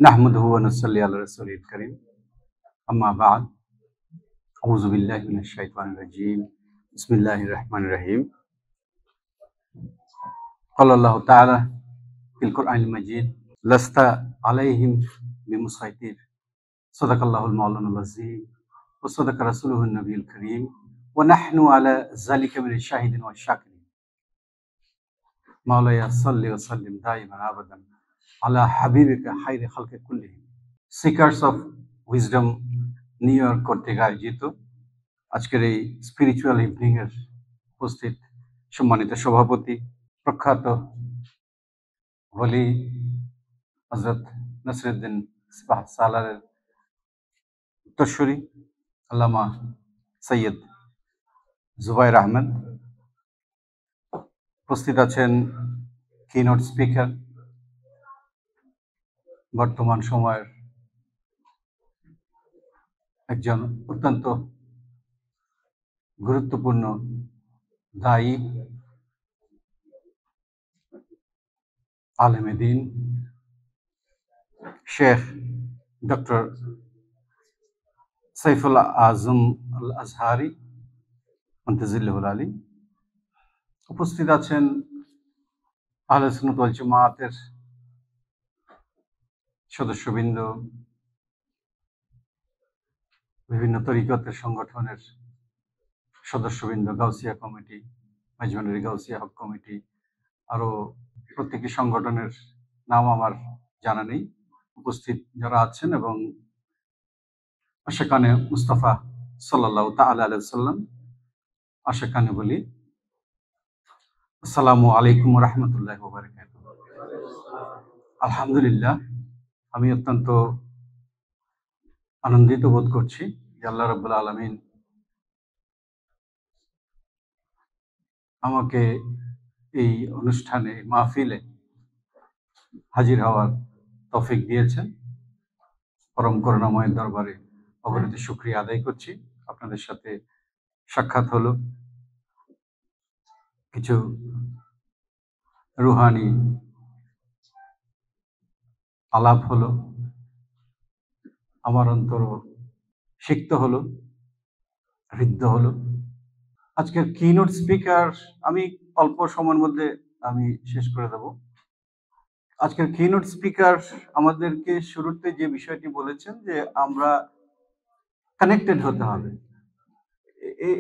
নাহমাদুহু ওয়া নুসাল্লি আলা রাসূলিল কারীম আম্মা বা'দ আউযু বিল্লাহি মিনাশ শাইতানির রাজীম বিসমিল্লাহির রহমানির রহিম ক্বালা আল্লাহু তাআলা ফিল কুরআনিল মাজিদ লাস্তা আলাইহিম বিমুসাইতির সাদাকাল্লাহুল মাওলানাল আযীম ওয়া সাদাকা রাসূলুহুন নবিয়্যুল কারীম ওয়া নাহনু আলা যালিকা মিনাশ শাহিদিন ওয়াশ শাকিরিন মাওলায়া সাল্লি ওয়া সাল্লিম দাইমান আবাদান আলা হাবিবিকা খায়রি খালকি কুল্লিহিম। Seekers of wisdom New York কর্তৃক আয়োজিত আজকের এই স্পিরিচুয়াল ইভিনিং এর উপস্থিত সম্মানিত সভাপতি প্রখ্যাত ওলি হযরত নসরুদ্দিন সালারের উত্তরসূরি আল্লামা সৈয়দ জুবায়ের আহমেদ, উপস্থিত আছেন কিনোট স্পিকার, বর্তমান সময়ের একজন অত্যন্ত গুরুত্বপূর্ণ দায়ী, আলেমে দ্বীন, শেখ ডক্টর সাইফুল আজম আল আজহারি মুনতাজিল্লাহুল আলী। উপস্থিত আছেন আহলে সুন্নাত ওয়াল জামাতের সদস্যবৃন্দ, বিভিন্ন তরিকতের সংগঠনের সদস্যবৃন্দ, Gausia committee, মেজবানুরি Gausia hoc committee, আরো প্রত্যেকটি সংগঠনের নাম আমার জানা নেই। উপস্থিত যারা আছেন এবং আশিকানে মুস্তাফা সাল্লাল্লাহু তাআলা আলাইহি ওয়াসাল্লাম আশিকানে বলি আসসালামু আলাইকুম ওয়া রাহমাতুল্লাহি ওয়া বারাকাতুহু। আলহামদুলিল্লাহ, আমি অত্যন্ত আনন্দিত বোধ করছি যে আল্লাহ রাব্বুল আলামিন আমাকে এই অনুষ্ঠানে, মাহফিলে হাজির হওয়ার তৌফিক দিয়েছেন। পরম করুণাময়ের দরবারে অগণিত শুকরিয়া আদায় করছি। আপনাদের সাথে সাক্ষাৎ হলো, কিছু রুহানি আলাপ হলো, আমার অন্তর সিক্ত হলো, হৃদ্য হলো। আজকের কিনোট স্পিকার আমি অল্প সময়ের মধ্যে আমি শেষ করে দেব। আজকের কিনোট স্পিকার আমাদেরকে শুরুতে যে বিষয়টি বলেছেন যে আমরা কানেক্টেড হতে হবে।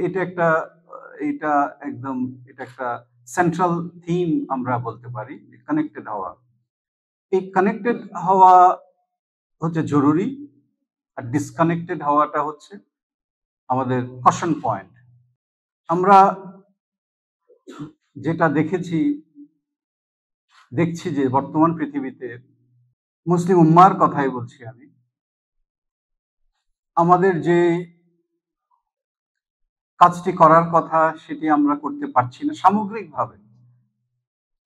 এটা একটা সেন্ট্রাল থিম আমরা বলতে পারি, কানেক্টেড হওয়া। এই কানেক্টেড হওয়া হচ্ছে জরুরি, আর ডিসকানেক্টেড হওয়াটা হচ্ছে আমাদের কশন পয়েন্ট। আমরা যেটা দেখছি যে বর্তমান পৃথিবীতে, মুসলিম উম্মার কথাই বলছি আমি, আমাদের যে কাজটি করার কথা সেটি আমরা করতে পারছি না, সামগ্রিকভাবে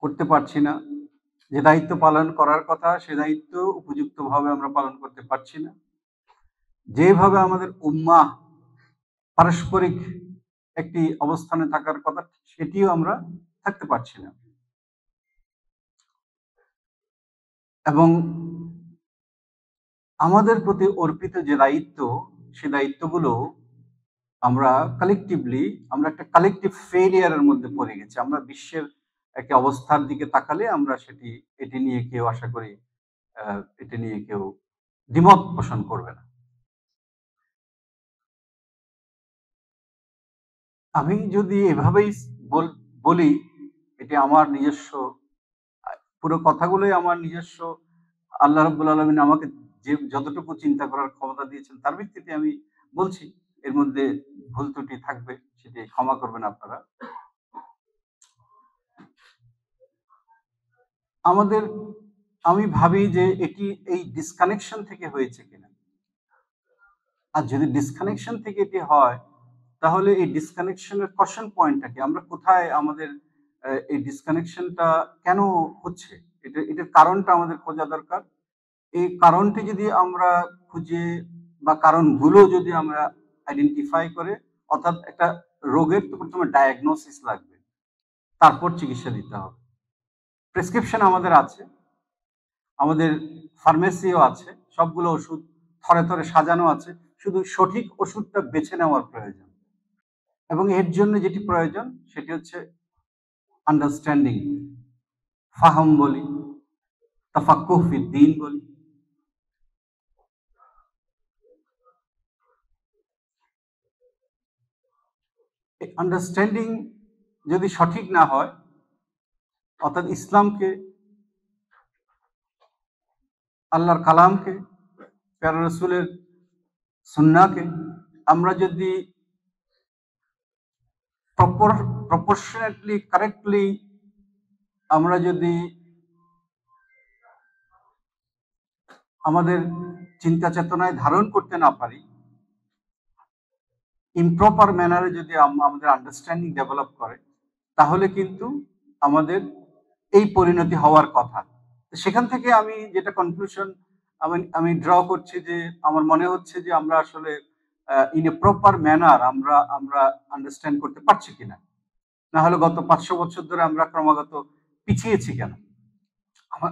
করতে পারছি না। যে দায়িত্ব পালন করার কথা সে দায়িত্ব উপযুক্তভাবে আমরা পালন করতে পারছি না। যেভাবে আমাদের উম্মাহ পারস্পরিক একটি অবস্থানে থাকার কথা সেটিও আমরা থাকতে পারছি না। এবং আমাদের প্রতি অর্পিত যে দায়িত্ব, সে দায়িত্বগুলো আমরা কালেকটিভলি, আমরা একটা কালেকটিভ ফেলিয়ারের মধ্যে পড়ে গেছি। আমরা বিশ্বের একটা অবস্থার দিকে তাকালে আমরা এটি নিয়ে কেউ, আশা করি এটি নিয়ে কেউ দ্বিমত পোষণ করবে না। আমি যদি এভাবেই বলি, এটি আমার নিজস্ব, পুরো কথাগুলোই আমার নিজস্ব, আল্লাহ রাব্বুল আলামিন আমাকে যে যতটুকু চিন্তা করার ক্ষমতা দিয়েছেন তার ভিত্তিতে আমি বলছি। এর মধ্যে ভুল ত্রুটি থাকবে, সেটি ক্ষমা করবেন আপনারা। আমি ভাবি যে এটি এই ডিসকানেকশন থেকে হয়েছে কিনা। আর যদি ডিসকানেকশন থেকে এটি হয়, তাহলে এই ডিসকানেকশনের কশন পয়েন্টটা কি, আমরা কোথায়, আমাদের এই ডিসকানেকশনটা কেন হচ্ছে, এটার কারণটা আমাদের খোঁজা দরকার। এই কারণটি যদি আমরা খুঁজে, বা কারণগুলো যদি আমরা আইডেন্টিফাই করে, অর্থাৎ একটা রোগের তো প্রথমে ডায়াগনোসিস লাগবে, তারপর চিকিৎসা দিতে হবে। প্রেসক্রিপশন আমাদের আছে, আমাদের ফার্মেসিও আছে, সবগুলো ওষুধ থরে থরে সাজানো আছে, শুধু সঠিক ওষুধটা বেছে নেওয়ার প্রয়োজন। এবং এর জন্য যেটি প্রয়োজন সেটি হচ্ছে আন্ডারস্ট্যান্ডিং, ফাহম বলি, তাফাক্কুহ ফিদ্দীন বলি। আন্ডারস্ট্যান্ডিং যদি সঠিক না হয়, অর্থাৎ ইসলামকে, আল্লাহর কালামকে, প্যারা রসুলের সুন্নাহকে আমরা যদি প্রপোর্শনেটলি কারেক্টলি আমরা যদি আমাদের চিন্তা চেতনায় ধারণ করতে না পারি, ইমপ্রপার ম্যানারে যদি আমাদের আন্ডারস্ট্যান্ডিং ডেভেলপ করে, তাহলে কিন্তু আমাদের এই পরিণতি হওয়ার কথা। সেখান থেকে আমি যেটা কনক্লুশন আমি ড্র করছি, যে আমার মনে হচ্ছে যে আমরা আসলে ইন এ প্রপার ম্যানার আমরা আন্ডারস্ট্যান্ড করতে পারছি কিনা, না হলে গত 500 বছর ধরে আমরা ক্রমাগত পিছিয়েছি কেন?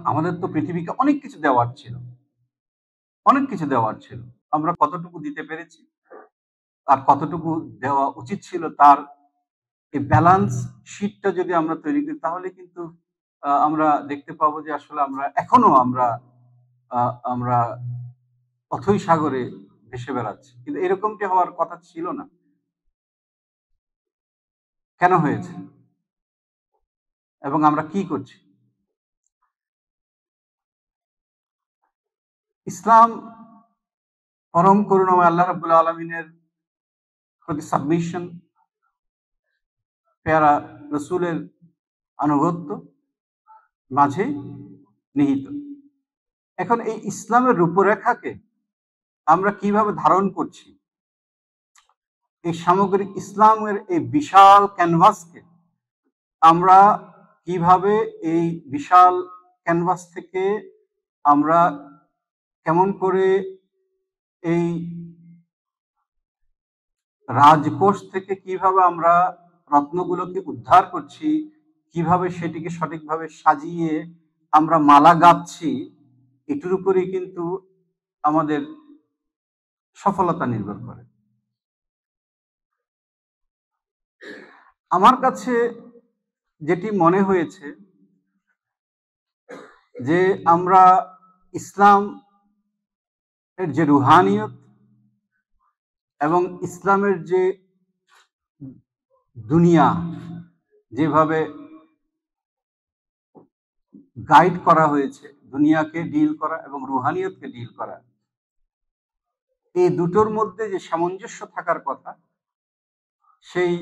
আমাদের তো পৃথিবীকে অনেক কিছু দেওয়ার ছিল, অনেক কিছু দেওয়ার ছিল, আমরা কতটুকু দিতে পেরেছি আর কতটুকু দেওয়া উচিত ছিল, তার এই ব্যালেন্স শিটটা যদি আমরা তৈরি করি, তাহলে কিন্তু আমরা দেখতে পাবো যে আসলে এখনো আমরা অথৈ সাগরে ভেসে বেড়াচ্ছি, কিন্তু এরকমটি হওয়ার কথা ছিল না। কেন হয়েছে এবং আমরা কি করছি? ইসলাম পরম করুণাময় আল্লাহ রাব্বুল আলামিনের প্রতি সাবমিশন, পেয়ারা রসুলের আনুগত্য মাঝে নিহিত। এখন এই ইসলামের রূপরেখাকে আমরা কিভাবে ধারণ করছি, এই সামগ্রিক ইসলামের এই বিশাল ক্যানভাসকে আমরা কিভাবে এই বিশাল ক্যানভাস থেকে আমরা কেমন করে এই রাজকোষ থেকে কিভাবে আমরা রত্নগুলোকে উদ্ধার করছি, কিভাবে সেটিকে সঠিকভাবে সাজিয়ে আমরা মালা গাঁথছি, এটির উপরেই কিন্তু আমাদের সফলতা নির্ভর করে। আমার কাছে যেটি মনে হয়েছে যে আমরা ইসলাম এর যে রুহানিয়ত এবং ইসলামের যে দুনিয়া যেভাবে গাইড করা হয়েছে, দুনিয়াকে ডিল করা এবং রুহানিয়তকে ডিল করা, এই দুটোর মধ্যে যে সামঞ্জস্য থাকার কথা, সেই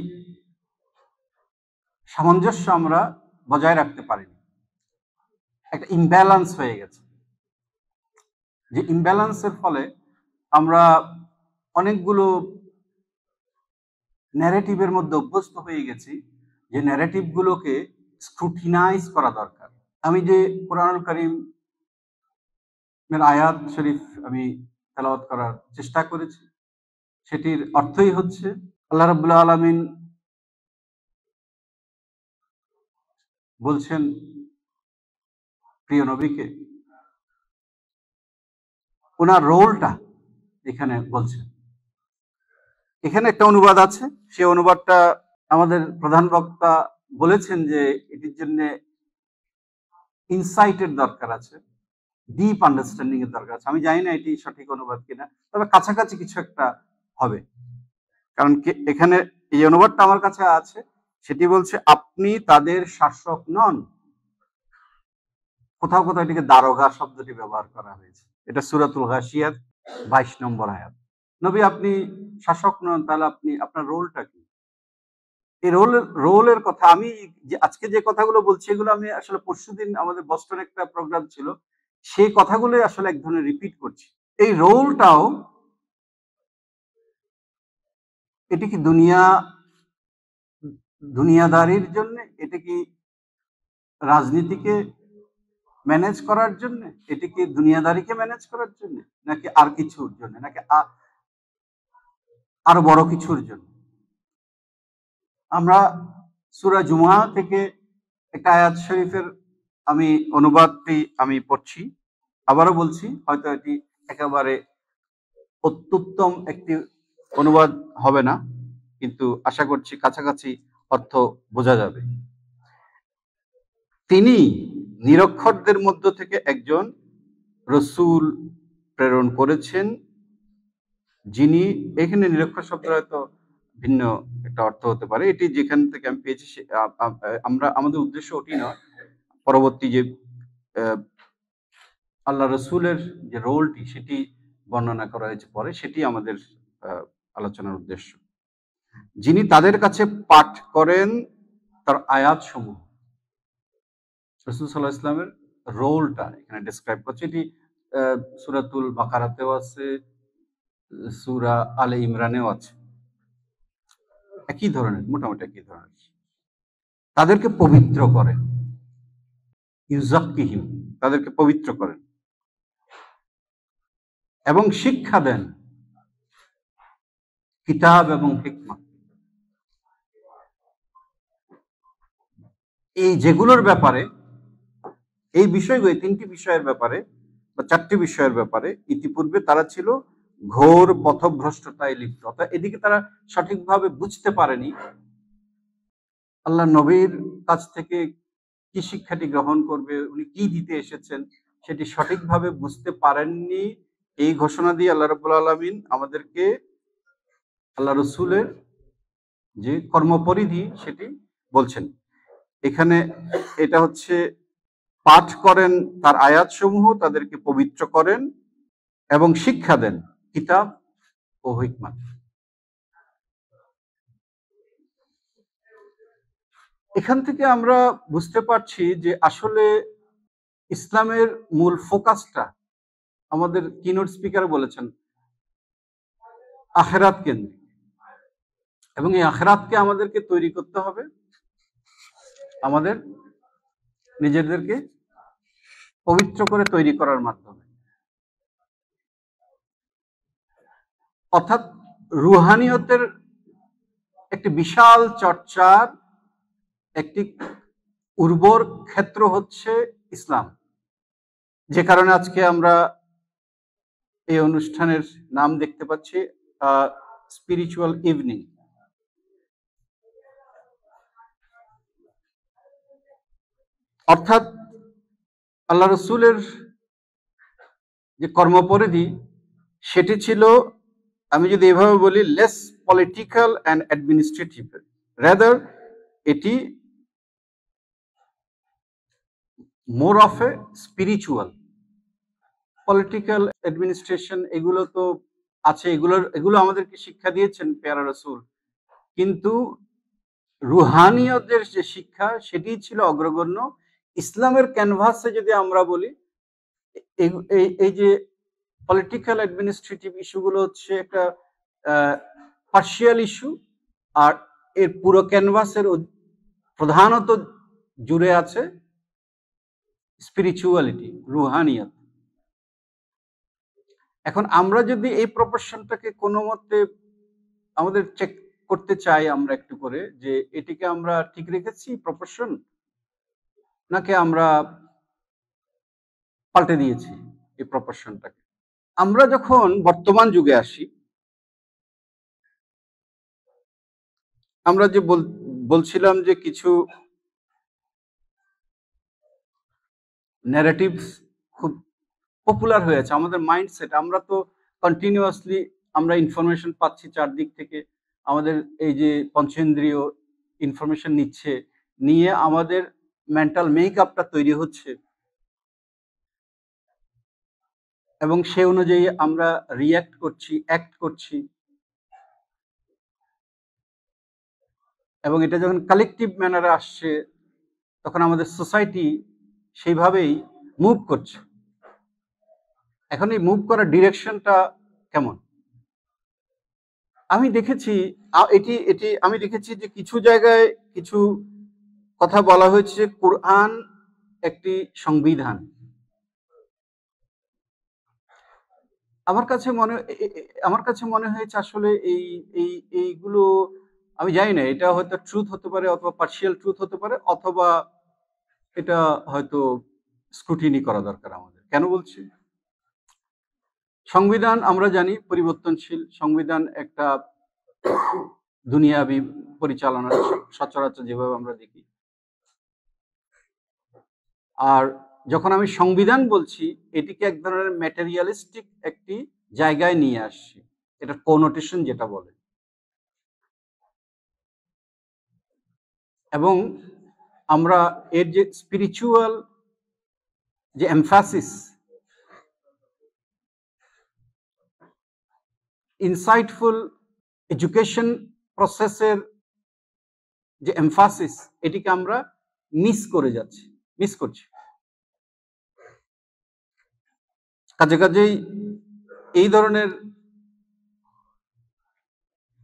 সামঞ্জস্য আমরা বজায় রাখতে পারিনি। একটা ইমব্যালেন্স হয়ে গেছে, যে ইমব্যালেন্সের ফলে আমরা অনেকগুলো ন্যারেটিভের মধ্যে অভ্যস্ত হয়ে গেছি, যে ন্যারেটিভ গুলোকে স্ক্রুটিনাইজ করা দরকার। আমি যে কোরআনুল কারীম এর আয়াত শরীফ আমি তেলাওয়াত করার চেষ্টা করেছি, সেটির অর্থই হচ্ছে আল্লাহ রাব্বুল আলামিন বলছেন প্রিয় নবীকে, ওনার রোলটা এখানে বলছেন। এখানে একটা অনুবাদ আছে, সেই অনুবাদটা আমাদের প্রধান বক্তা বলেছেন যে এটির জন্য ইনসাইটের দরকার আছে, ডিপ আন্ডারস্ট্যান্ডিং এর দরকার আছে। আমি জানি না এটি সঠিক অনুবাদ কিনা, তবে কাছাকাছি কিছু একটা হবে। কারণ এখানে এই অনুবাদটা আমার কাছে আছে, সেটি বলছে আপনি তাদের শাসক নন। কোথাও কোথাও এটিকে দারোগা শব্দটি ব্যবহার করা হয়েছে। এটা সূরাতুল গাশিয়ার 22 নম্বর আয়াত। নবী আপনি শাসক নন, তাহলে আপনার রোলটা কি? এই রোলের কথা আমি আজকে যে কথাগুলো বলছি, এগুলো আমি আসলে পরশুদিন আমাদের বস্টনে একটা প্রোগ্রাম ছিল, সেই কথাগুলোই আসলে এক ধরনের রিপিট করছি। এই রোলটাও, এটি কি দুনিয়াদারির জন্য, এটা কি রাজনীতিকে ম্যানেজ করার জন্য, এটি কি দুনিয়াদারিকে ম্যানেজ করার জন্য, নাকি আর কিছুর জন্য, নাকি আরো বড় কিছুর জন্য? আমরা সূরা জুমআ থেকে একটা আয়াত শরীফের আমি অনুবাদটি আমি পড়ছি। আবারও বলছি, হয়তো এটি একেবারে অত্যুত্তম একটি অনুবাদ হবে না, কিন্তু আশা করছি কাছাকাছি অর্থ বোঝা যাবে। তিনি নিরক্ষরদের মধ্য থেকে একজন রসূল প্রেরণ করেছেন, যিনি, এখানে নিরক্ষর শব্দ হয়তো ভিন্ন একটা অর্থ হতে পারে, এটি যেখান থেকে আমি পেয়েছি আমরা, আমাদের উদ্দেশ্য ওটি নয়। পরবর্তী যে আল্লাহ রসুলের যে রোলটি সেটি বর্ণনা করা হয়েছে পরে, সেটি আমাদের আলোচনার উদ্দেশ্য। যিনি তাদের কাছে পাঠ করেন তার আয়াত সমূহ। রাসূল সাল্লাল্লাহু আলাইহি ওয়াসাল্লামের রোলটা এখানে ডেসক্রাইব করছে। এটি সূরাতুল বাকারাতেও আছে, সূরা আলে ইমরানেও আছে, একই ধরনের, মোটামুটি একই ধরনের। তাদেরকে পবিত্র করেন, ইউযাক্কিহিম, তাদেরকে পবিত্র করেন এবং শিক্ষা দেন কিতাব এবং হিকমত। এই যেগুলোর ব্যাপারে, এই বিষয়গুলো, তিনটি বিষয়ের ব্যাপারে বা চারটি বিষয়ের ব্যাপারে ইতিপূর্বে তারা ছিল ঘোর পথভ্রষ্টতায় লিপ্ত, অর্থাৎ এদিকে তারা সঠিকভাবে বুঝতে পারেনি আল্লাহ নবীর কাছ থেকে কি শিক্ষাটি গ্রহণ করবে, উনি কি দিতে এসেছেন সেটি সঠিকভাবে বুঝতে পারেননি। এই ঘোষণা দিয়ে আল্লাহ রাব্বুল আলামিন আমাদেরকে আল্লাহ রসুলের যে কর্মপরিধি সেটি বলছেন। এখানে এটা হচ্ছে পাঠ করেন তার আয়াত সমূহ, তাদেরকে পবিত্র করেন এবং শিক্ষা দেন কিতাব ও হিকমত। এখান থেকে আমরা বুঝতে পারছি যে আসলে ইসলামের মূল ফোকাসটা, আমাদের কিনোট স্পিকার বলেছেন, আখিরাত কেন্দ্রিক, এবং এই আখিরাতকে আমাদেরকে তৈরি করতে হবে আমাদের নিজেদেরকে পবিত্র করে তৈরি করার মাধ্যমে। অর্থাৎ রুহানিয়তের একটি বিশাল চর্চার একটি উর্বর ক্ষেত্র হচ্ছে ইসলাম, যে কারণে আজকে আমরা এই অনুষ্ঠানের নাম দেখতে পাচ্ছি স্পিরিচুয়াল ইভিনিং। অর্থাৎ আল্লাহ রসুলের যে কর্মপরিধি সেটি ছিল, আমি যদি এভাবে বলি, less political and administrative, rather এটি more of a spiritual. Political administration এগুলো তো আছে, এগুলো আমাদেরকে শিক্ষা দিয়েছেন পেয়ারা রসুল, কিন্তু রুহানিয়তের যে শিক্ষা সেটি ছিল অগ্রগণ্য। ইসলামের ক্যানভাসে যদি আমরা বলি, এই যে পলিটিক্যাল অ্যাডমিনিস্ট্রেটিভ ইস্যুগুলো হচ্ছে একটা পার্শিয়াল ইস্যু, আর এর পুরো ক্যানভাসের প্রধানত জুড়ে আছে স্পিরিচুয়ালিটি, রুহানিয়ত। এখন আমরা যদি এই প্রপোর্শনটাকে কোনো মতে আমাদের চেক করতে চাই আমরা একটু করে, যে এটিকে আমরা ঠিক রেখেছি প্রপোর্শন, নাকি আমরা পাল্টে দিয়েছি এই প্রপোর্শনটাকে। আমরা যখন বর্তমান যুগে আসি, আমরা যে বলছিলাম যে কিছু ন্যারেটিভস খুব পপুলার হয়েছে আমাদের মাইন্ডসেট। আমরা তো কন্টিনিউয়াসলি আমরা ইনফরমেশন পাচ্ছি চারদিক থেকে, আমাদের এই যে পঞ্চেন্দ্রিয় ইনফরমেশন নিচ্ছে, নিয়ে আমাদের মেন্টাল মেকআপটা তৈরি হচ্ছে, এবং সে অনুযায়ী আমরা রিঅ্যাক্ট করছি, অ্যাক্ট করছি, এবং এটা যখন কালেকটিভ ম্যানারে আসছে তখন আমাদের সোসাইটি সেইভাবেই মুভ করছে। এখন এই মুভ করার ডিরেকশনটা কেমন? আমি দেখেছি আমি দেখেছি যে কিছু জায়গায় কিছু কথা বলা হয়েছে, কোরআন একটি সংবিধান। আমার কাছে মনে হয়েছে আসলে এইগুলো, আমি জানি না, এটা হয়তো ট্রুথ হতে পারে, অথবা পার্শিয়াল ট্রুথ হতে পারে, অথবা এটা হয়তো স্ক্রুটিনি করা দরকার আমাদের। কেন বলছি? সংবিধান আমরা জানি পরিবর্তনশীল। সংবিধান একটা দুনিয়াবি পরিচালনা সচরাচর যেভাবে আমরা দেখি। আর যখন আমি সংবিধান বলছি, এটিকে এক ধরনের ম্যাটেরিয়ালিস্টিক একটি জায়গায় নিয়ে আসছি, এটা কোনোটেশন যেটা বলে। এবং আমরা এর যে স্পিরিচুয়াল যে এমফাসিস, ইনসাইটফুল এডুকেশন প্রসেসের যে এমফাসিস, এটিকে আমরা মিস করছি। কাজেই এই ধরনের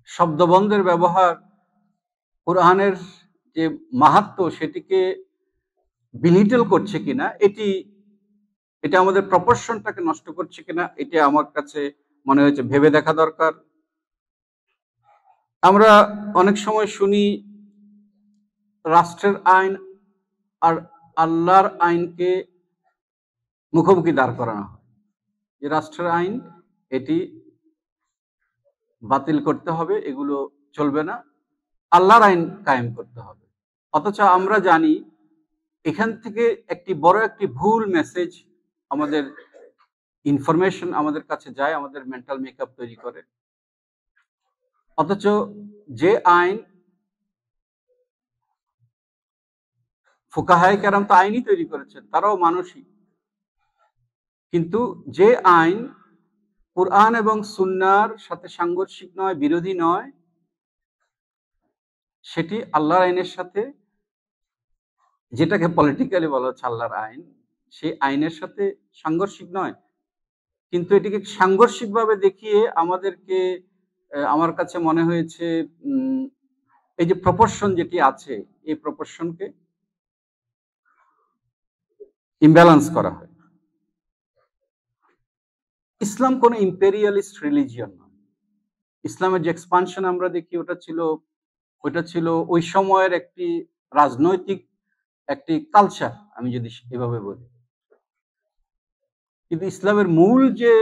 শব্দবন্ধের ব্যবহার কোরআনের যে মাহাত্ম্য সেটিকে বিলিটল করছে কিনা, এটা আমাদের প্রপোর্শনটাকে নষ্ট করছে কিনা, এটা আমার কাছে মনে হয়েছে ভেবে দেখা দরকার। আমরা অনেক সময় শুনি রাষ্ট্রের আইন আর আল্লাহর আইনকে মুখোমুখি দাঁড় করানো হয়, যে রাষ্ট্রের আইন এটি বাতিল করতে হবে, এগুলো চলবে না, আল্লাহর আইন কায়েম করতে হবে। অথচ আমরা জানি এখান থেকে একটি বড় একটি ভুল মেসেজ, আমাদের ইনফরমেশন আমাদের কাছে যায়, আমাদের মেন্টাল মেকআপ তৈরি করে। অথচ যে আইন, ফুকাহায়ে কেরাম তো আইনই তৈরি করেছেন, তারাও মানুষই, কিন্তু যে আইন কুরআন এবং সুন্নাহর সাথে সাংঘর্ষিক নয়, বিরোধী নয়, সেটি আল্লাহর আইনের সাথে, যেটাকে পলিটিক্যালি বলা হচ্ছে আল্লাহর আইন, সেই আইনের সাথে সাংঘর্ষিক নয়, কিন্তু এটিকে সাংঘর্ষিকভাবে দেখিয়ে আমাদেরকে, আমার কাছে মনে হয়েছে এই যে প্রপোর্শন যেটি আছে, এই প্রপোর্শনকে ইমব্যালেন্স করা হয়। ইসলাম কোন ইম্পেরিয়ালিস্ট রিলিজিয়ন নয়। ইসলামের যে এক্সপানশন আমরা দেখি, ওটা ছিল ওই সময়ের একটি রাজনৈতিক একটি কালচার, আমি যদি এভাবে বলি। কিন্তু ইসলামের মূল যে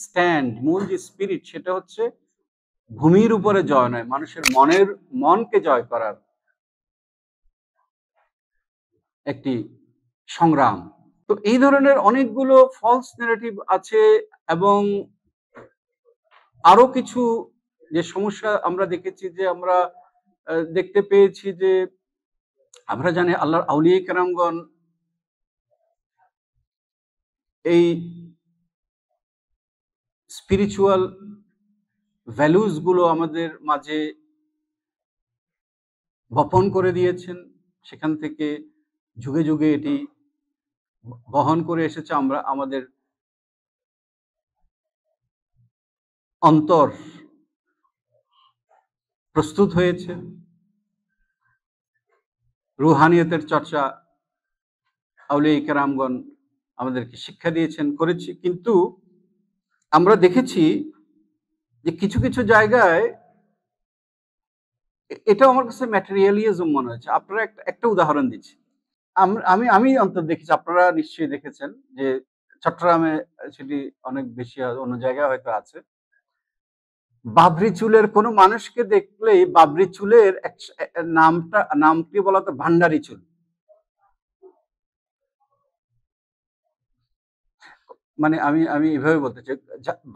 স্ট্যান্ড, মূল যে স্পিরিট, সেটা হচ্ছে ভূমির উপরে জয় নয়, মানুষের মনকে জয় করার একটি সংগ্রাম। তো এই ধরনের অনেকগুলো ফলস ন্যারেটিভ আছে, এবং আরো কিছু যে সমস্যা আমরা দেখেছি, যে আমরা দেখতে পেয়েছি, যে আমরা জানি আল্লাহর আউলিয়া কেরামগণ এই স্পিরিচুয়াল ভ্যালুস গুলো আমাদের মাঝে বপন করে দিয়েছেন, সেখান থেকে যুগে যুগে এটি বহন করে এসেছে। আমরা আমাদের অন্তর প্রস্তুত হয়েছে, রুহানিয়তের চর্চা আউলিয়া কেরামগণ আমাদেরকে শিক্ষা দিয়েছেন, করেছি। কিন্তু আমরা দেখেছি যে কিছু কিছু জায়গায়, এটা আমার কাছে ম্যাটেরিয়ালিজম মনে হয়েছে। আপনারা একটা উদাহরণ দিচ্ছি, আমি অন্তত দেখেছি, আপনারা নিশ্চয়ই দেখেছেন, যে চট্টগ্রামে সেটি অনেক বেশি, অন্য জায়গায় হয়তো আছে, বাবরি চুলের কোন মানুষকে দেখলেই বাবরি চুলের নামটি বলা হতো ভান্ডারি চুল। মানে আমি এভাবে বলতে চাই,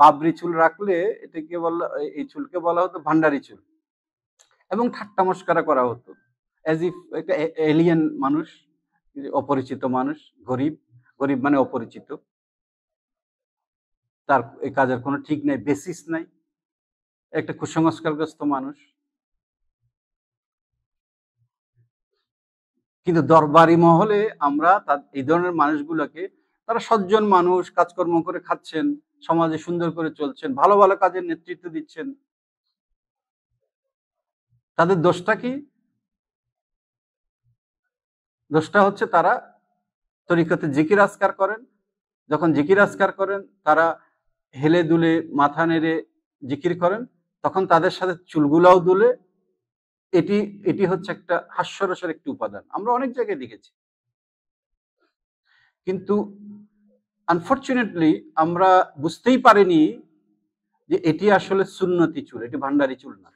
বাবরি চুল রাখলে এটাকে বলা, এই চুলকে বলা হতো ভান্ডারি চুল, এবং ঠাট্টা মস্করা করা হতো, অ্যাজ ইফ একটা এলিয়েন মানুষ, অপরিচিত মানুষ, গরিব মানে অপরিচিত, তার এই কাজের কোনো ঠিক নাই, বেসিস নাই, একটা কুসংস্কারগ্রস্ত মানুষ। কিন্তু দরবারি মহলে আমরা এই ধরনের মানুষগুলোকে, তারা সজ্জন মানুষ, কাজকর্ম করে খাচ্ছেন, সমাজে সুন্দর করে চলছেন, ভালো ভালো কাজের নেতৃত্ব দিচ্ছেন, তাদের দোষটা কি? দোষটা হচ্ছে তারা তরিকতে জিকির আজকার করেন। যখন জিকির আজকার করেন, তারা হেলে দুলে মাথা নেড়ে জিকির করেন, তখন তাদের সাথে চুলগুলাও দুলে। এটি হচ্ছে একটা হাস্যরসের একটি উপাদান, আমরা অনেক জায়গায় দেখেছি। কিন্তু আনফরচুনেটলি আমরা বুঝতেই পারিনি যে এটি আসলে সুন্নতি চুল, এটি ভান্ডারি চুল না।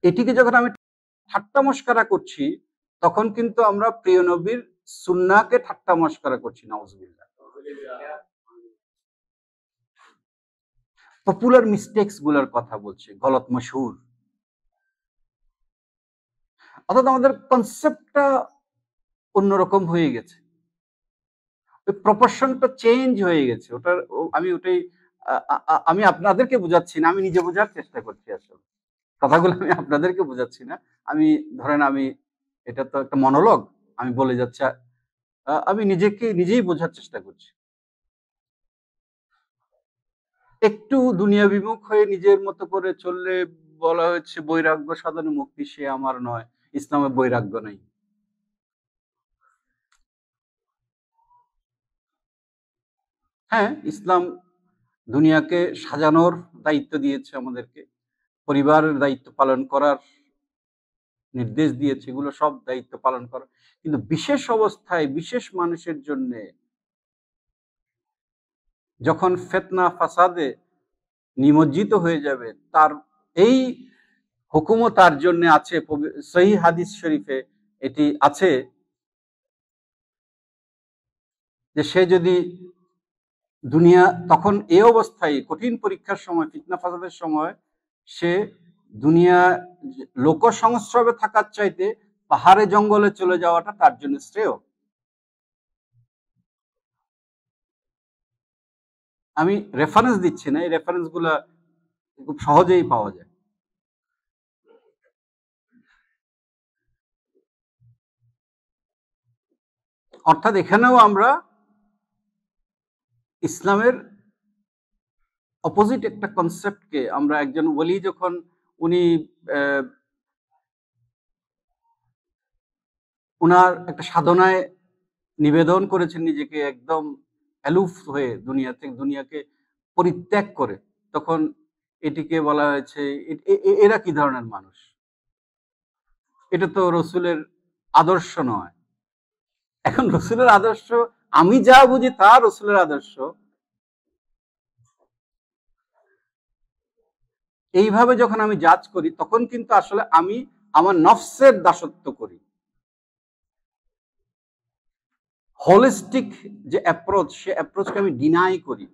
এটিকে যখন আমি ঠাট্টা মস্করা করছি তখন কিন্তু আমরা প্রিয় নবীর সুন্নাহকে ঠাট্টা মস্করা করছি, নাউজুবিল্লাহ। পপুলার মিস্টেকস গুলোর কথা বলছি, গলত মশহুর, অর্থাৎ আমাদের কনসেপ্টটা অন্যরকম হয়ে গেছে, ওই প্রপোর্শনটা চেঞ্জ হয়ে গেছে। আমি আপনাদেরকে বোঝাচ্ছি না, আমি নিজে বোঝার চেষ্টা করছি। আসলে কথাগুলো আমি আপনাদেরকে বোঝাচ্ছি না, আমি ধরেন এটা তো একটা মনোলগ, আমি বলে যাচ্ছি, আমি নিজেই বোঝার চেষ্টা করছি। একটু দুনিয়া বিমুখ হয়ে নিজের মতো করে চললে বলা হচ্ছে বৈরাগ্য সাধনে মুক্তি সে আমার নয়, ইসলামে বৈরাগ্য নেই। হ্যাঁ, ইসলাম দুনিয়াকে সাজানোর দায়িত্ব দিয়েছে আমাদেরকে, পরিবারের দায়িত্ব পালন করার নির্দেশ দিয়েছে, এগুলো সব দায়িত্ব পালন করা, কিন্তু বিশেষ অবস্থায় বিশেষ মানুষের জন্য যখন ফিতনা ফাসাদে নিমজ্জিত হয়ে যাবে, তার এই হুকুমও তার জন্য আছে। সহিহ হাদিস শরীফে এটি আছে যে সে যদি দুনিয়া তখন এই অবস্থায় কঠিন পরীক্ষার সময়, ফিতনা ফাসাদের সময়, সে দুনিয়া লোক সংস্রবে থাকার চাইতে পাহাড়ে জঙ্গলে চলে যাওয়াটা তার জন্য শ্রেয়। আমি রেফারেন্স দিচ্ছি না, এই রেফারেন্স গুলা খুব সহজেই পাওয়া যায়। অর্থাৎ এখানেও আমরা ইসলামের অপোজিট একটা কনসেপ্টকে আমরা, একজন ওলি যখন উনি উনার একটা সাধনায় নিবেদন করেছেন নিজেকে, একদম অ্যালুফ হয়ে দুনিয়াকে পরিত্যাগ করে, তখন এটিকে বলা হয়েছে এরা কি ধরনের মানুষ, এটা তো রসুলের আদর্শ নয়। এখন রসুলের আদর্শ, আমি যা বুঝি তা রসুলের আদর্শ, এইভাবে যখন আমি জাজ করি তখন কিন্তু আসলে আমি আমার নফসের দাসত্ব করি। হোলিস্টিক যে অ্যাপ্রোচ, সে অ্যাপ্রোচকে আমি ডিনাই করি।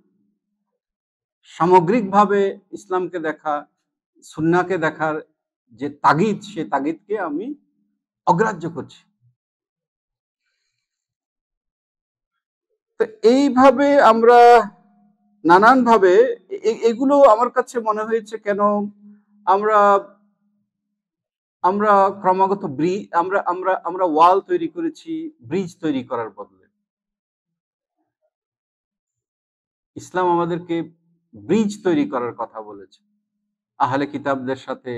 সামগ্রিকভাবে ইসলামকে দেখা, সুন্নাহকে দেখার যে তাগিদ, সে তাগিদকে আমি অগ্রাহ্য করছি। তো এইভাবে আমরা নানানভাবে এগুলো আমার কাছে মনে হয়েছে, কেন আমরা আমরা ক্রমাগত আমরা ওয়াল তৈরি করেছি ব্রিজ তৈরি করার বদলে। ইসলাম আমাদেরকে ব্রিজ তৈরি করার কথা বলেছে, আহলে কিতাবদের সাথে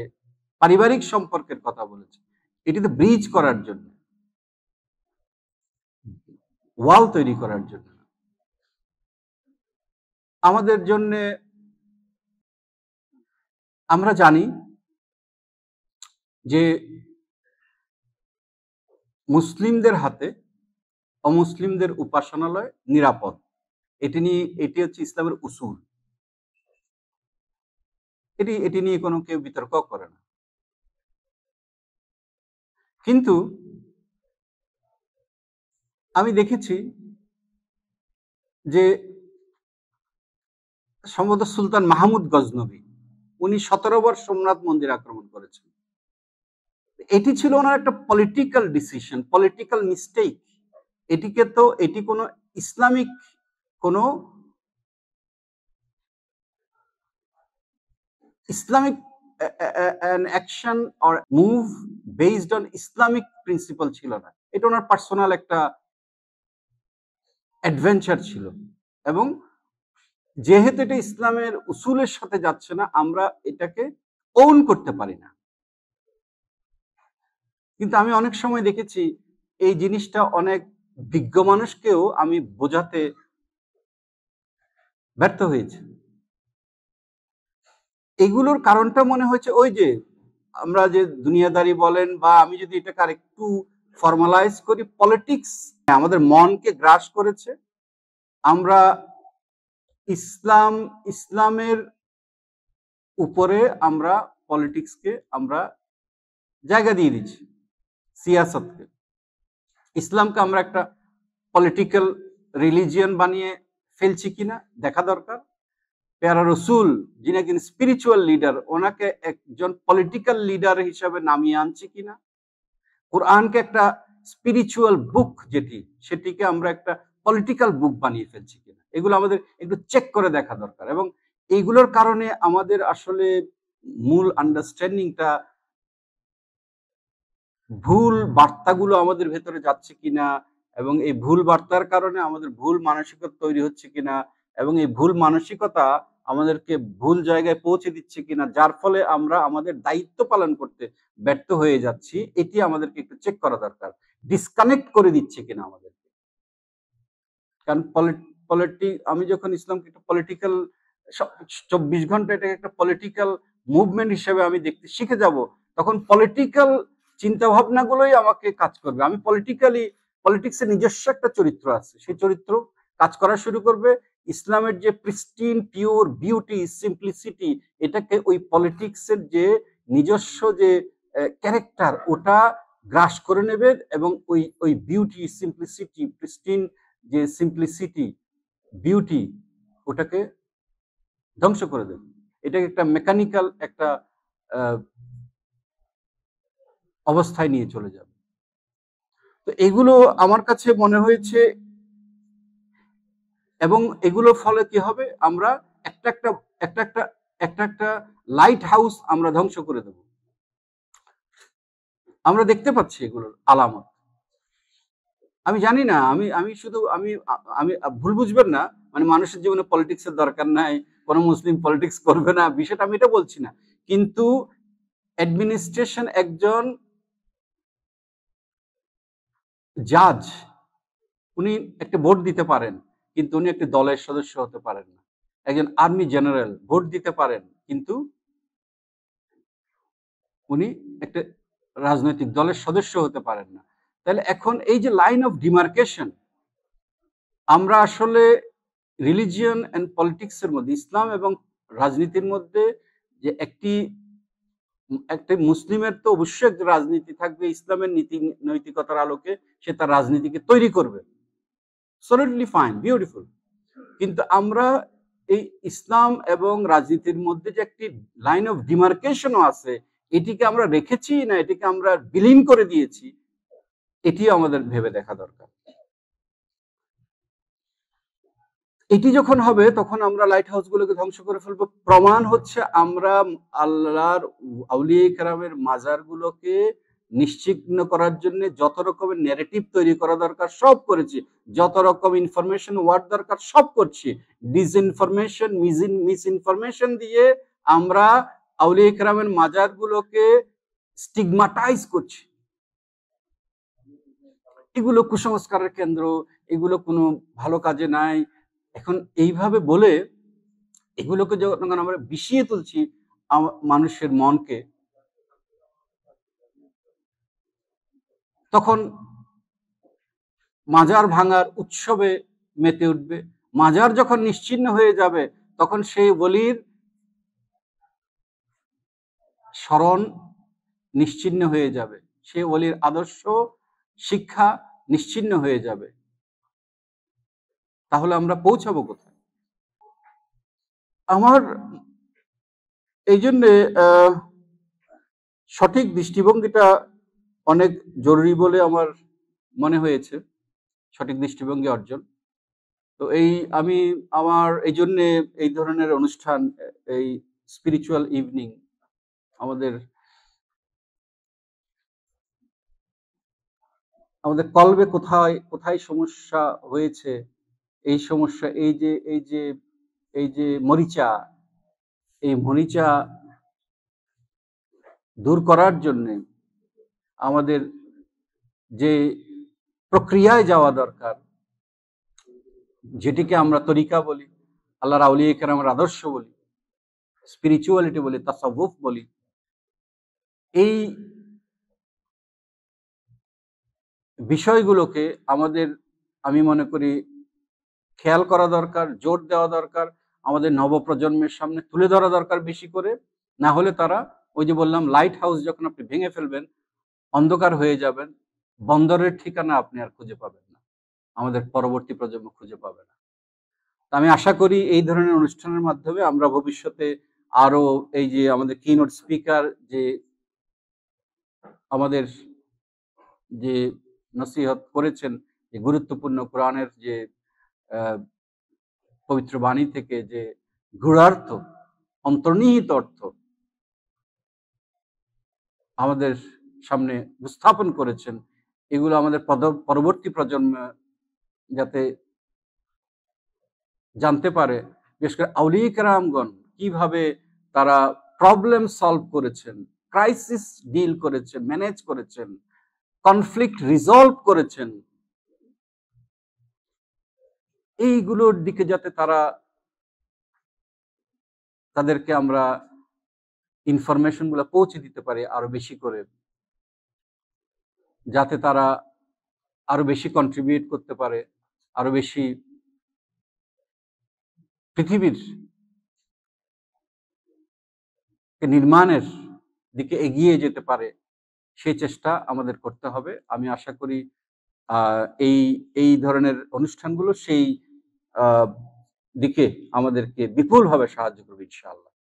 পারিবারিক সম্পর্কের কথা বলেছে, এটি তো ব্রিজ করার জন্য, ওয়াল তৈরি করার জন্য। আমাদের জন্য, আমরা জানি যে মুসলিমদের হাতে অমুসলিমদের উপাসনালয় নিরাপদ, এটি হচ্ছে ইসলামের উসুল, এটি নিয়ে কোনো কেউ বিতর্ক করে না। কিন্তু আমি দেখেছি যে সম্ভবত সুলতান মাহমুদ গজনবী, উনি 17 বার সোমনাথ মন্দির আক্রমণ করেছেন। এটি ছিল ওনার একটা পলিটিক্যাল ডিসিশন, পলিটিক্যাল মিস্টেক। এটি কোনো ইসলামিক কোনো Islamic action or move based on Islamic principal ছিল না, এটা ওনার পার্সোনাল একটা অ্যাডভেঞ্চার ছিল। এবং যেহেতু এটা ইসলামের উসুলের সাথে যাচ্ছে না, আমরা এটাকে ওন করতে পারি না। কিন্তু আমি অনেক সময় দেখেছি এই জিনিসটা অনেক বিজ্ঞ মানুষকেও আমি বোঝাতে ব্যর্থ হয়েছে। এগুলোর কারণটা মনে হয়েছে ওই যে আমরা যে দুনিয়াদারি বলেন, বা আমি যদি এটাকে আরেকটু ফর্মালাইজ করি পলিটিক্স আমাদের মনকে গ্রাস করেছে। আমরা ইসলামের উপরে আমরা পলিটিক্সকে আমরা জায়গা দিয়ে দিচ্ছি, সিয়াসতকে। ইসলামকে আমরা একটা পলিটিক্যাল রিলিজিয়ন বানিয়ে ফেলছি কিনা দেখা দরকার। পেয়ারা রসুল যিনি একজন স্পিরিচুয়াল লিডার, ওনাকে একজন পলিটিক্যাল লিডার হিসাবে নামিয়ে আনছি কিনা। কোরআনকে একটা স্পিরিচুয়াল বুক সেটিকে আমরা একটা পলিটিক্যাল বুক বানিয়ে ফেলছি কিনা, এগুলো আমাদের একটু চেক করে দেখা দরকার। এবং এইগুলোর কারণে আমাদের আসলে মূল আন্ডারস্ট্যান্ডিংটা, ভুল বার্তাগুলো আমাদের ভেতরে যাচ্ছে কিনা, এবং এই ভুল বার্তার কারণে আমাদের ভুল মানসিকতা তৈরি হচ্ছে কিনা, এবং এই ভুল মানসিকতা আমাদেরকে ভুল জায়গায় পৌঁছে দিচ্ছে কিনা, যার ফলে আমরা আমাদের দায়িত্ব পালন করতে ব্যর্থ হয়ে যাচ্ছি, এটি আমাদেরকে একটু চেক করা দরকার। ডিসকানেক্ট করে দিচ্ছে কিনা আমাদেরকে। কারণ আমি যখন ইসলামকে একটা পলিটিক্যাল 24 ঘন্টা এটাকে একটা পলিটিক্যাল মুভমেন্ট হিসেবে আমি দেখতে শিখে যাব, তখন পলিটিক্যাল চিন্তা ভাবনাগুলোই আমাকে কাজ করবে। আমি পলিটিক্সের নিজস্ব একটা চরিত্র আছে, সেই চরিত্র কাজ করা শুরু করবে। ইসলামের যে প্রিস্টিন পিওর বিউটি সিম্পলিসিটি, এটাকে ওই পলিটিক্সের যে নিজস্ব যে ক্যারেক্টার, ওটা গ্রাস করে নেবে, এবং ওই বিউটি সিম্পলিসিটি, প্রিস্টিন যে সিম্পলিসিটি বিউটি, ওটাকে ধ্বংস করে দেবে। এটাকে একটা মেকানিক্যাল একটা অবস্থায় নিয়ে চলে যাবে। তো এগুলো আমার কাছে মনে হয়েছে, এবং এগুলোর ফলে কি হবে, আমরা একটা লাইট হাউস আমরা ধ্বংস করে দেব। আমরা দেখতে পাচ্ছি এগুলোর আলামত। আমি জানি না, আমি শুধু আমি ভুল বুঝবেন না, মানে মানুষের জীবনে পলিটিক্সের দরকার নাই, কোনো মুসলিম পলিটিক্স করবে না, বিষয়টা আমি এটা বলছি না। কিন্তু অ্যাডমিনিস্ট্রেশন, একজন জাজ, উনি একটা ভোট দিতে পারেন, কিন্তু উনি একটি দলের সদস্য হতে পারেন না। একজন আর্মি জেনারেল ভোট দিতে পারেন, কিন্তু উনি একটা রাজনৈতিক দলের সদস্য হতে পারেন না। তাহলে এখন এই যে লাইন অফ ডিমার্কেশন, আমরা আসলে রিলিজিয়ন এন্ড পলিটিক্সের মধ্যে, ইসলাম এবং রাজনীতির মধ্যে যে একটি মুসলিমের তো অবশ্যই একটা রাজনীতি থাকবে, ইসলামের নীতি নৈতিকতার আলোকে সে তার রাজনীতিকে তৈরি করবে, absolutely fine, beautiful। কিন্তু আমরা এই ইসলাম এবং রাজনীতির মধ্যে যে একটি লাইন অফ ডিমার্কেশনও আছে, এটিকে আমরা রেখেছি না এটিকে আমরা বিলীন করে দিয়েছি, এটিও আমাদের ভেবে দেখা দরকার। এটি যখন হবে, তখন আমরা লাইট হাউস গুলোকে ধ্বংস করে ফেলবো। প্রমাণ হচ্ছে আমরা আল্লাহর আউলিয়া কেরামের মাজার গুলোকে নিশ্চিহ্ন করার জন্য যত রকমের ন্যারেটিভ তৈরি করা দরকার সব করেছি, যত রকম ইনফরমেশন ওয়ার্ড দরকার সব করছি। ডিসইনফরমেশন, মিসইনফরমেশন দিয়ে আমরা আউলিয়া কেরামের মাজার গুলোকে স্টিগমাটাইজ করছি। এগুলো কুসংস্কারের কেন্দ্র, এগুলো কোনো ভালো কাজে নাই। এখন এইভাবে বলে এগুলোকে যখন আমরা বিষিয়ে তুলছি মানুষের মনকে, তখন মাজার ভাঙার উৎসবে মেতে উঠবে। মাজার যখন নিশ্চিহ্ন হয়ে যাবে, তখন সেই ওলির স্মরণ নিশ্চিহ্ন হয়ে যাবে, সেই ওলির আদর্শ শিক্ষা নিশ্চিহ্ন হয়ে যাবে। তাহলে আমরা পৌঁছাবো কোথায়? আমার এই জন্যে সঠিক দৃষ্টিভঙ্গিটা অনেক জরুরি বলে আমার মনে হয়েছে, সঠিক দৃষ্টিভঙ্গি অর্জন। তো আমি আমার এই জন্যে এই ধরনের অনুষ্ঠান, এই স্পিরিচুয়াল ইভিনিং, আমাদের কলবে কোথায় সমস্যা হয়েছে, এই সমস্যা, এই যে মরিচা, এই মরিচা দূর করার জন্য আমাদের যে প্রক্রিয়ায় যাওয়া দরকার, যেটিকে আমরা তরিকা বলি, আল্লাহর আউলিয়া কেরামের আদর্শ বলি, স্পিরিচুয়ালিটি বলি, তাসাউফ বলি, এই বিষয়গুলোকে আমাদের, আমি মনে করি, খেয়াল করা দরকার, জোর দেওয়া দরকার, আমাদের নবপ্রজন্মের সামনে তুলে ধরা দরকার বেশি করে। না হলে তারা, ওই যে বললাম, লাইট হাউস যখন আপনি ভেঙে ফেলবেন, অন্ধকার হয়ে যাবেন, বন্দরের ঠিকানা আপনি আর খুঁজে পাবেন না, আমাদের পরবর্তী প্রজন্ম খুঁজে পাবে না। আমি আশা করি এই ধরনের অনুষ্ঠানের মাধ্যমে আমরা ভবিষ্যতে আরো, এই যে আমাদের কিনোট স্পিকার যে আমাদের যে নসিহত করেছেন, যে গুরুত্বপূর্ণ কোরআনের যে পবিত্র বাণী থেকে যে গূঢ়ার্থ, অন্তর্নিহিত অর্থ আমাদের সামনে উপস্থাপন করেছেন, এগুলো আমাদের পরবর্তী প্রজন্ম যাতে জানতে পারে। বিশেষ করে আউলিয়া কেরামগণ কিভাবে তারা প্রবলেম সলভ করেছেন, ক্রাইসিস ডিল করেছেন, ম্যানেজ করেছেন, কনফ্লিক্ট রিজলভ করেছেন, এইগুলোর দিকে যাতে তাদেরকে আমরা ইনফরমেশন গুলো পৌঁছে দিতে পারি আরো বেশি করে, যাতে তারা আরো বেশি কন্ট্রিবিউট করতে পারে, আরো বেশি পৃথিবীর নির্মাণের দিকে এগিয়ে যেতে পারে, সেই চেষ্টা আমাদের করতে হবে। আমি আশা করি এই এই ধরনের অনুষ্ঠানগুলো সেই দিকে আমাদেরকে বিপুলভাবে সাহায্য করবে ইনশাআল্লাহ।